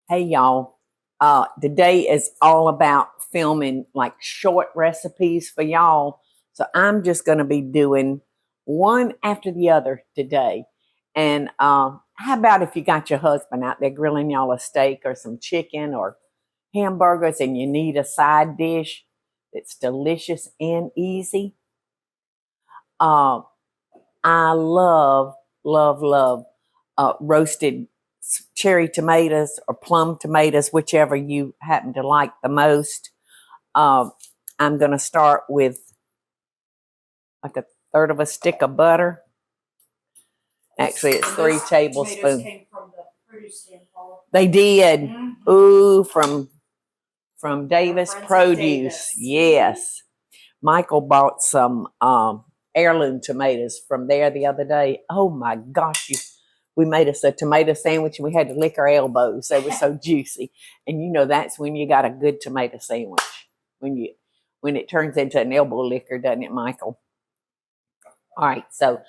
Hey y'all, today is all about filming like short recipes for y'all. So I'm just going to be doing one after the other today. And how about if you got your husband out there grilling y'all a steak or some chicken or hamburgers and you need a side dish that's delicious and easy? Uh, I love roasted cherry tomatoes or plum tomatoes, whichever you happen to like the most. Uh, I'm going to start with like a third of a stick of butter. Actually, it's 3 tablespoons. Came from the produce stand, Paula. They did. Mm-hmm. Ooh, from Davis Produce. Davis. Yes. Michael bought some heirloom tomatoes from there the other day. Oh my gosh, we made us a tomato sandwich and we had to lick our elbows. They were so juicy. And you know that's when you got a good tomato sandwich. When it turns into an elbow licker, doesn't it, Michael? All right, so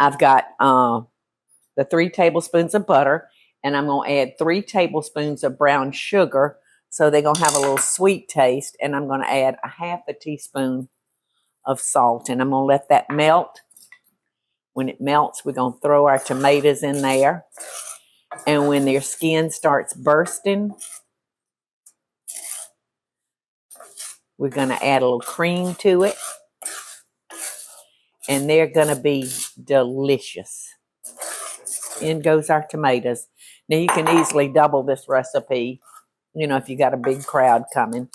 I've got the 3 tablespoons of butter, and I'm going to add 3 tablespoons of brown sugar, so they're going to have a little sweet taste, and I'm going to add a half a teaspoon of salt, and I'm going to let that melt. When it melts, we're going to throw our tomatoes in there, and when their skin starts bursting, we're going to add a little cream to it, and they're going to be delicious. In goes our tomatoes. Now you can easily double this recipe, you know, if you got a big crowd coming.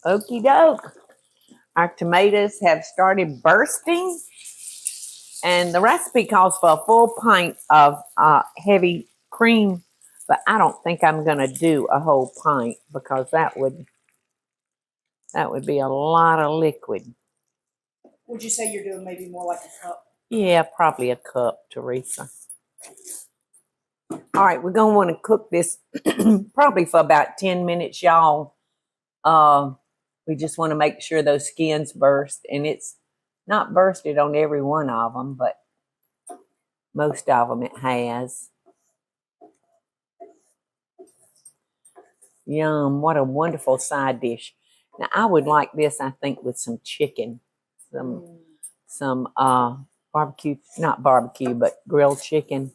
Okie doke. Our tomatoes have started bursting, and the recipe calls for a full pint of heavy cream, but I don't think I'm going to do a whole pint because that would be a lot of liquid. Would you say you're doing maybe more like a cup? Yeah, probably a cup, Teresa. All right, we're going to want to cook this probably for about 10 minutes, y'all. We just want to make sure those skins burst, and it's not bursted on every one of them, but most of them it has. Yum, what a wonderful side dish. Now, I would like this, I think, with some chicken, some barbecue, not barbecue, but grilled chicken.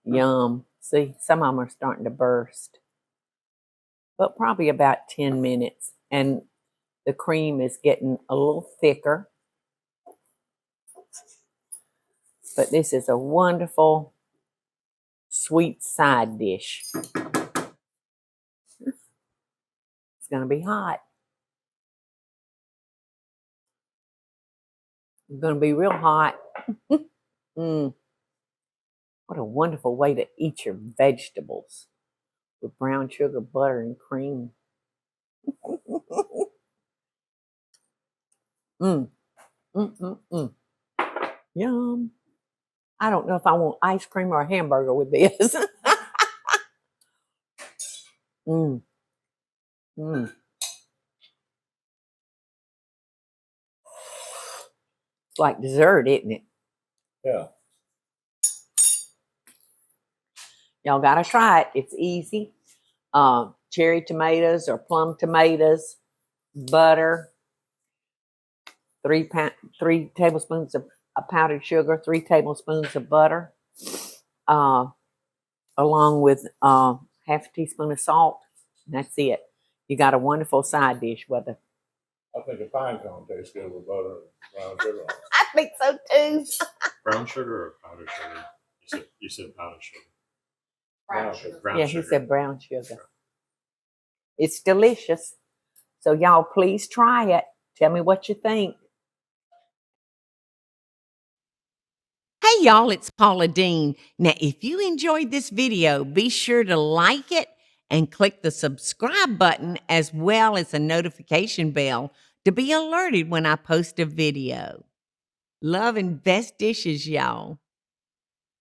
Yum. See, some of them are starting to burst. But probably about 10 minutes. And the cream is getting a little thicker. But this is a wonderful, sweet side dish. It's going to be hot. It's going to be real hot. What a wonderful way to eat your vegetables with brown sugar, butter, and cream. Yum. I don't know if I want ice cream or a hamburger with this. It's like dessert, isn't it? Yeah. Y'all got to try it. It's easy. Cherry tomatoes or plum tomatoes, butter, 3 tablespoons of powdered sugar, 3 tablespoons of butter, along with half a teaspoon of salt. And that's it. You got a wonderful side dish with it. I think a pine cone tastes good with butter and brown sugar. I think so too. Brown sugar or powdered sugar? You said powdered sugar. Brown sugar. Brown Yeah, sugar. he said brown sugar. It's delicious. So y'all please try it. Tell me what you think. Hey y'all, it's Paula Deen. Now, if you enjoyed this video, be sure to like it and click the subscribe button as well as the notification bell to be alerted when I post a video. Love and best dishes, y'all.